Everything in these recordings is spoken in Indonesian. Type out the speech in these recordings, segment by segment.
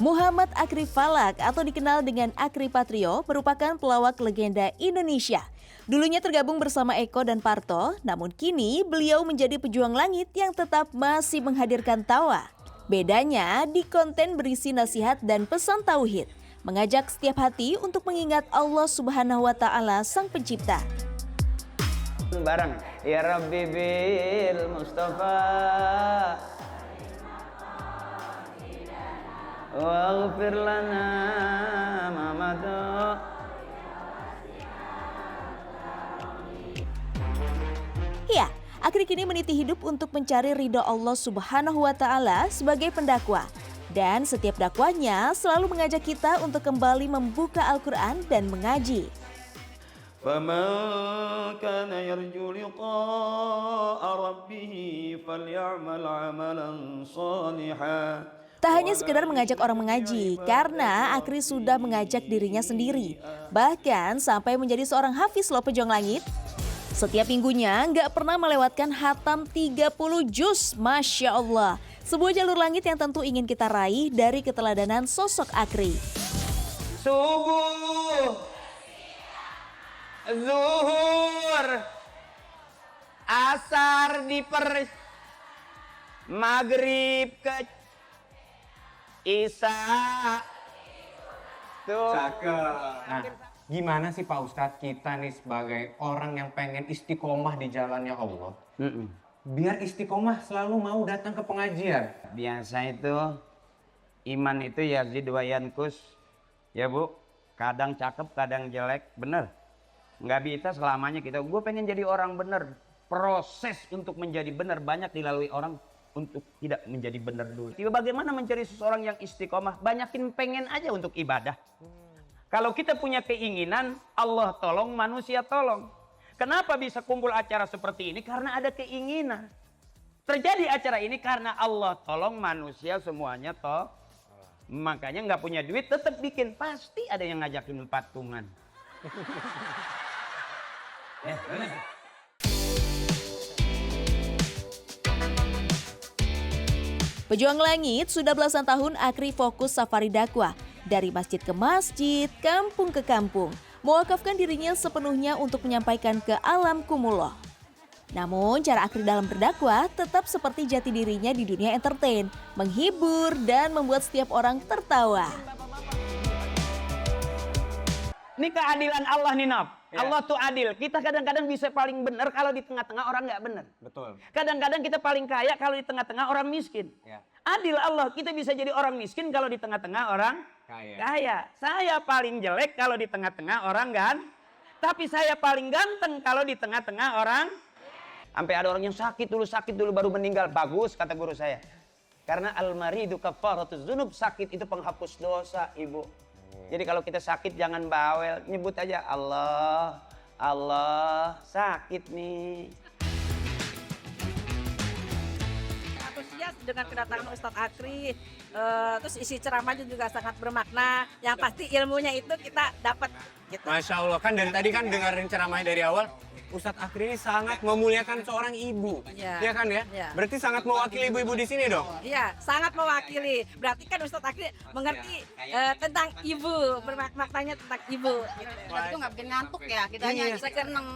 Muhammad Akri Falak atau dikenal dengan Akri Patrio merupakan pelawak legenda Indonesia. Dulunya tergabung bersama Eko dan Parto, namun kini beliau menjadi pejuang langit yang tetap masih menghadirkan tawa. Bedanya di konten berisi nasihat dan pesan tauhid, mengajak setiap hati untuk mengingat Allah Subhanahu wa Ta'ala, Sang Pencipta. Bareng ya Rabbi bil Mustafa waghfir lana ma mada. Ya, Akri kini meniti hidup untuk mencari ridho Allah Subhanahu wa Ta'ala sebagai pendakwah. Dan setiap dakwahnya selalu mengajak kita untuk kembali membuka Al-Quran dan mengaji. فَمَنْ كَانَ يَرْجُو لِقَاءَ رَبِّهِ فَلْيَعْمَلْ عَمَلًا صَالِحًا. Tak hanya sekedar mengajak orang mengaji, karena Akri sudah mengajak dirinya sendiri. Bahkan sampai menjadi seorang hafiz loh Pejuang Langit. Setiap minggunya nggak pernah melewatkan hatam 30 juz, Masya Allah. Sebuah jalur langit yang tentu ingin kita raih dari keteladanan sosok Akri. Subuh, zuhur, asar maghrib ke isya. Tuh. Nah, gimana sih Pak Ustadz kita nih sebagai orang yang pengen istiqomah di jalannya Allah, biar istiqomah selalu mau datang ke pengajian? Biasa itu iman itu yazid wa yankus, ya Bu. Kadang cakep, kadang jelek, bener. Nggak bisa selamanya gue pengen jadi orang bener. Proses untuk menjadi bener banyak dilalui orang untuk tidak menjadi bener dulu. Bagaimana mencari seseorang yang istiqomah? Banyakin pengen aja untuk ibadah. Kalau kita punya keinginan, Allah tolong, manusia tolong. Kenapa bisa kumpul acara seperti ini? Karena ada keinginan. Terjadi acara ini karena Allah tolong, manusia semuanya toh. Makanya nggak punya duit tetap bikin. Pasti ada yang ngajakin patungan. Pejuang Langit sudah belasan tahun Akri fokus safari dakwah. Dari masjid ke masjid, kampung ke kampung. Mewakafkan dirinya sepenuhnya untuk menyampaikan ke alam kumullah. Namun cara Akri dalam berdakwah tetap seperti jati dirinya di dunia entertain. Menghibur dan membuat setiap orang tertawa. Ini keadilan Allah nih Naf. Ya. Allah tuh adil. Kita kadang-kadang bisa paling benar kalau di tengah-tengah orang nggak benar. Betul. Kadang-kadang kita paling kaya kalau di tengah-tengah orang miskin. Ya. Adil Allah. Kita bisa jadi orang miskin kalau di tengah-tengah orang kaya. Saya paling jelek kalau di tengah-tengah orang tapi saya paling ganteng kalau di tengah-tengah orang. Sampai ada orang yang sakit dulu baru meninggal. Bagus kata guru saya. Karena al-maridu kafaratuz dzunub, sakit itu penghapus dosa, Ibu. Jadi kalau kita sakit jangan bawel, nyebut aja Allah, Allah, sakit nih. Antusias dengan kedatangan Ustadz Akri, terus isi ceramahnya juga sangat bermakna. Yang pasti ilmunya itu kita dapat. Gitu. Masya Allah, kan dari tadi kan dengerin ceramahnya dari awal, Ustadz Akri ini sangat memuliakan seorang ibu, ya kan ya? Ya. Berarti sangat mewakili ibu-ibu di sini dong? Iya, sangat mewakili. Berarti kan Ustadz Akri mengerti tentang ibu, bermaknanya tentang ibu. Gitu. Berarti itu nggak bikin ngantuk ya, kita hanya bisa seneng.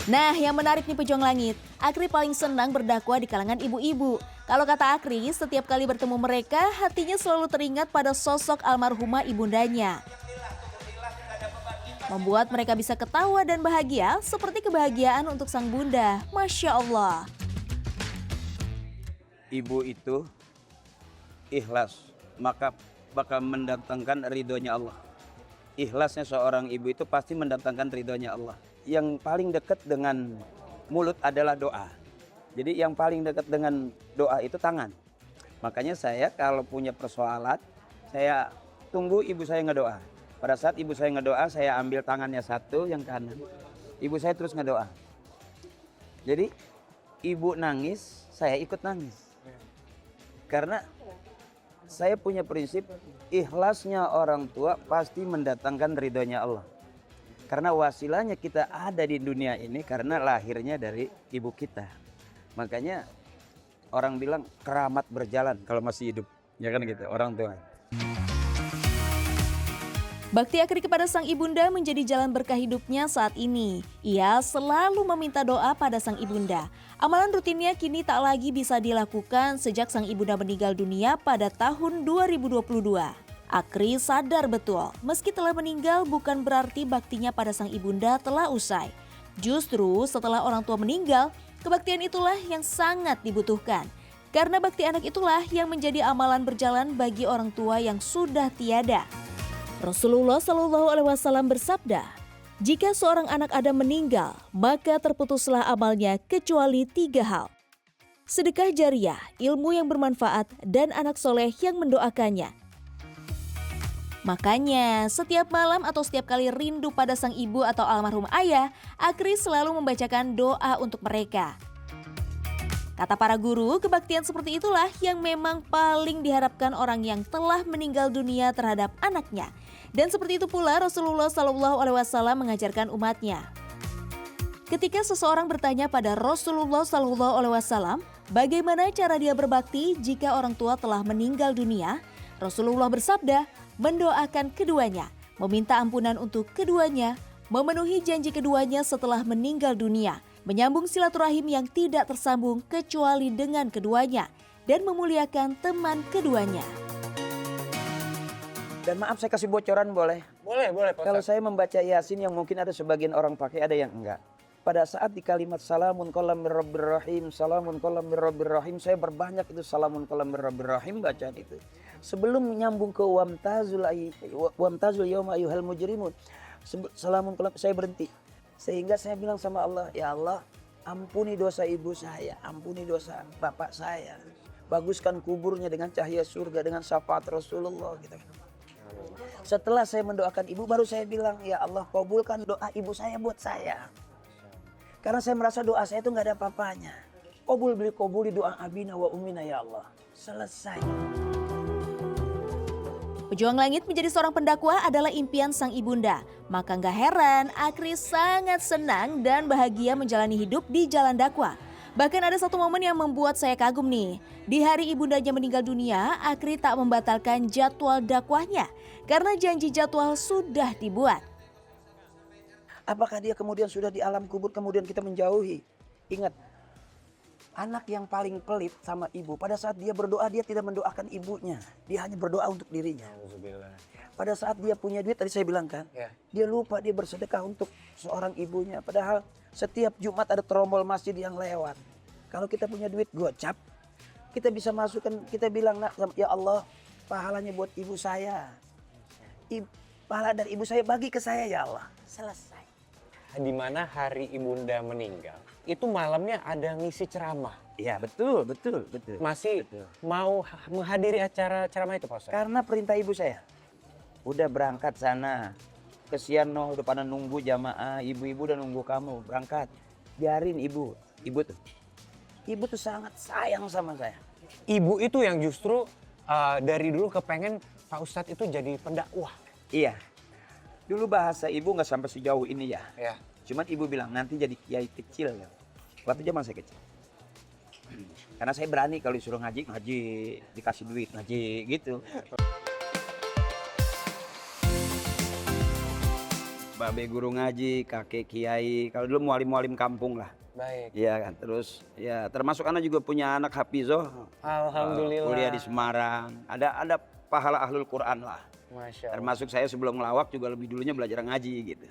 Nah, yang menarik nih Pejuang Langit, Akri paling senang berdakwah di kalangan ibu-ibu. Kalau kata Akri, setiap kali bertemu mereka, hatinya selalu teringat pada sosok almarhumah ibundanya. Membuat mereka bisa ketawa dan bahagia seperti kebahagiaan untuk sang bunda. Masya Allah. Ibu itu ikhlas, maka bakal mendatangkan ridhonya Allah. Ikhlasnya seorang ibu itu pasti mendatangkan ridhonya Allah. Yang paling dekat dengan mulut adalah doa. Jadi yang paling dekat dengan doa itu tangan. Makanya saya kalau punya persoalan, saya tunggu ibu saya ngedoa. Pada saat ibu saya ngedoa, saya ambil tangannya satu, yang kanan. Ibu saya terus ngedoa. Jadi ibu nangis, saya ikut nangis. Karena saya punya prinsip, ikhlasnya orang tua pasti mendatangkan ridhonya Allah. Karena wasilahnya kita ada di dunia ini karena lahirnya dari ibu kita. Makanya orang bilang keramat berjalan kalau masih hidup. Ya kan gitu, orang tua. Bakti Akri kepada sang ibunda menjadi jalan berkah hidupnya saat ini. Ia selalu meminta doa pada sang ibunda. Amalan rutinnya kini tak lagi bisa dilakukan sejak sang ibunda meninggal dunia pada tahun 2022. Akri sadar betul, meski telah meninggal bukan berarti baktinya pada sang ibunda telah usai. Justru setelah orang tua meninggal, kebaktian itulah yang sangat dibutuhkan. Karena bakti anak itulah yang menjadi amalan berjalan bagi orang tua yang sudah tiada. Rasulullah Shallallahu Alaihi Wasallam bersabda, jika seorang anak Adam meninggal, maka terputuslah amalnya kecuali 3 hal. Sedekah jariah, ilmu yang bermanfaat, dan anak soleh yang mendoakannya. Makanya, setiap malam atau setiap kali rindu pada sang ibu atau almarhum ayah, Akri selalu membacakan doa untuk mereka. Kata para guru, kebaktian seperti itulah yang memang paling diharapkan orang yang telah meninggal dunia terhadap anaknya. Dan seperti itu pula Rasulullah SAW mengajarkan umatnya. Ketika seseorang bertanya pada Rasulullah SAW, bagaimana cara dia berbakti jika orang tua telah meninggal dunia, Rasulullah bersabda, mendoakan keduanya, meminta ampunan untuk keduanya, memenuhi janji keduanya setelah meninggal dunia, menyambung silaturahim yang tidak tersambung kecuali dengan keduanya, dan memuliakan teman keduanya. Dan maaf saya kasih bocoran boleh? Boleh, Pak Kalau Ustadz. saya membaca Yasin yang mungkin ada sebagian orang pakai, ada yang enggak. Pada saat di kalimat salamun qawlan mir rabbir rahim, salamun qawlan mir rabbir rahim, saya berbanyak itu salamun qawlan mir rabbir rahim bacaan itu. Sebelum menyambung ke wamtazul yauma ayyuhal mujrimun, salamun qawlan, saya berhenti. Sehingga saya bilang sama Allah, ya Allah, ampuni dosa ibu saya, ampuni dosa bapak saya. Baguskan kuburnya dengan cahaya surga, dengan syafaat Rasulullah gitu. Setelah saya mendoakan ibu, baru saya bilang, ya Allah kabulkan doa ibu saya buat saya. Karena saya merasa doa saya itu nggak ada apa-apanya. Kabuli doa abina wa umina ya Allah. Selesai. Pejuang langit menjadi seorang pendakwah adalah impian sang ibunda. Maka nggak heran Akri sangat senang dan bahagia menjalani hidup di jalan dakwah. Bahkan ada satu momen yang membuat saya kagum nih. Di hari ibundanya meninggal dunia, Akri tak membatalkan jadwal dakwahnya karena janji jadwal sudah dibuat. Apakah dia kemudian sudah di alam kubur kemudian kita menjauhi? Ingat, anak yang paling pelit sama ibu, pada saat dia berdoa dia tidak mendoakan ibunya. Dia hanya berdoa untuk dirinya. Pada saat dia punya duit, tadi saya bilang kan, dia lupa dia bersedekah untuk seorang ibunya. Padahal setiap Jumat ada terombol masjid yang lewat. Kalau kita punya duit gocap, kita bisa masukkan, kita bilang, ya Allah, pahalanya buat ibu saya. Pahala dari ibu saya bagi ke saya ya Allah. Selesai. Di mana hari ibunda meninggal, itu malamnya ada ngisi ceramah. Ya betul. Masih Betul. mau menghadiri acara ceramah itu Pak Ustadz? Karena perintah ibu saya. Udah berangkat sana. Kesian noh, udah pada nunggu jamaah. Ibu-ibu udah nunggu kamu, berangkat. Biarin ibu. Ibu tuh sangat sayang sama saya. Ibu itu yang justru dari dulu kepengen Pak Ustadz itu jadi pendakwah. Iya. Dulu bahasa ibu nggak sampai sejauh ini ya. Ya. Cuman ibu bilang nanti jadi kiai kecil ya. Waktu zaman saya kecil. Karena saya berani kalau disuruh ngaji, dikasih duit, ngaji gitu. Babe guru ngaji, kakek kiai, kalau dulu mualim-mualim kampung lah. Baik. Iya kan, terus ya termasuk anak juga punya anak hafizoh. Alhamdulillah. Kuliah di Semarang. Ada pahala ahlul Quran lah. Masya Allah. Termasuk saya sebelum ngelawak juga lebih dulunya belajar ngaji gitu.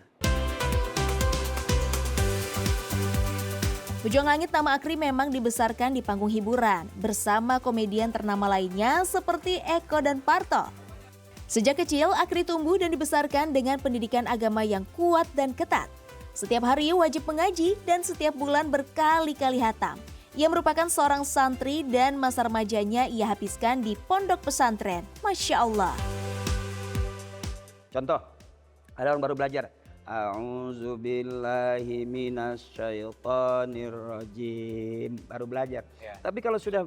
Pejuang Langit nama Akri memang dibesarkan di panggung hiburan bersama komedian ternama lainnya seperti Eko dan Parto. Sejak kecil, Akri tumbuh dan dibesarkan dengan pendidikan agama yang kuat dan ketat. Setiap hari wajib mengaji dan setiap bulan berkali-kali hatam. Ia merupakan seorang santri dan masa remajanya ia habiskan di pondok pesantren. Masya Allah. Contoh, ada orang baru belajar. A'udzubillahi minasyaitonirrajim. Baru belajar. Ya. Tapi kalau sudah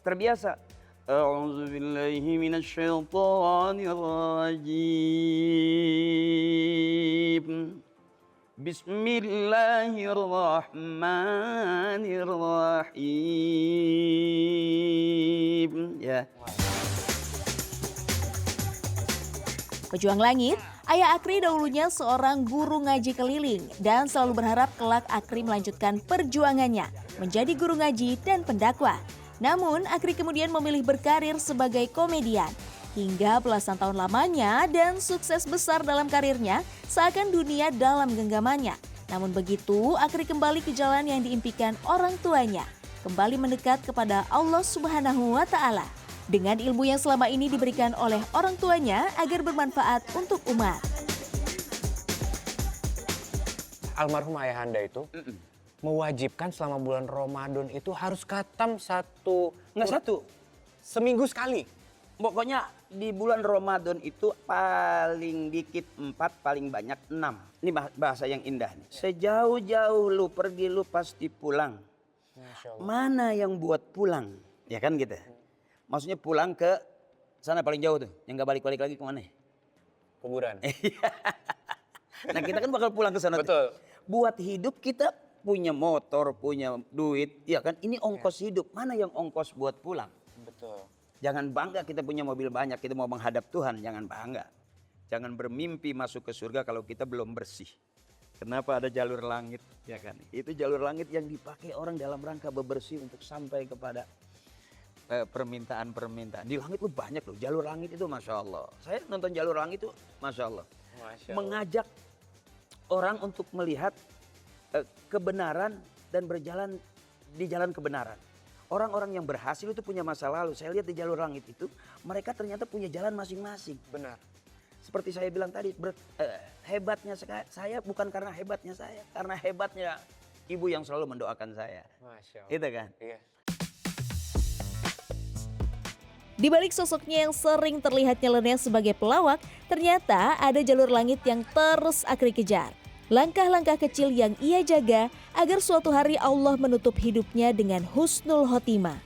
terbiasa, a'udzubillahi minasyaitonirrajim. Bismillahirrahmanirrahim. Ya. Pejuang langit, Ayah Akri dahulunya seorang guru ngaji keliling dan selalu berharap kelak Akri melanjutkan perjuangannya menjadi guru ngaji dan pendakwah. Namun Akri kemudian memilih berkarir sebagai komedian. Hingga belasan tahun lamanya dan sukses besar dalam karirnya seakan dunia dalam genggamannya. Namun begitu, Akri kembali ke jalan yang diimpikan orang tuanya. Kembali mendekat kepada Allah Subhanahu wa Ta'ala. Dengan ilmu yang selama ini diberikan oleh orang tuanya agar bermanfaat untuk umat. Almarhum ayahanda itu mewajibkan selama bulan Ramadan itu harus khatam Satu. seminggu sekali. Pokoknya di bulan Ramadan itu paling dikit 4, paling banyak 6. Ini bahasa yang indah nih. Sejauh-jauh lu pergi lu pasti pulang. Masya Allah. Mana yang buat pulang? Ya kan gitu. Maksudnya pulang ke sana paling jauh tuh. Yang gak balik-balik lagi kemana? Kuburan. Nah kita kan bakal pulang ke sana. Betul. Buat hidup kita punya motor, punya duit. Ya kan ini ongkos hidup. Mana yang ongkos buat pulang? Betul. Jangan bangga kita punya mobil banyak. Kita mau menghadap Tuhan. Jangan bangga. Jangan bermimpi masuk ke surga kalau kita belum bersih. Kenapa ada jalur langit? Ya kan. Itu jalur langit yang dipakai orang dalam rangka bebersih untuk sampai kepada permintaan-permintaan. Di langit tuh banyak loh. Jalur langit itu Masya Allah. Saya nonton jalur langit itu Masya Allah. Masya Allah. Mengajak orang untuk melihat kebenaran dan berjalan di jalan kebenaran. Orang-orang yang berhasil itu punya masa lalu. Saya lihat di jalur langit itu, mereka ternyata punya jalan masing-masing. Benar. Seperti saya bilang tadi, hebatnya saya bukan karena hebatnya saya. Karena hebatnya ibu yang selalu mendoakan saya. Masya Allah. Itu kan? Iya. Di balik sosoknya yang sering terlihat nyeleneh sebagai pelawak, ternyata ada jalur langit yang terus Akri kejar. Langkah-langkah kecil yang ia jaga agar suatu hari Allah menutup hidupnya dengan husnul khotimah.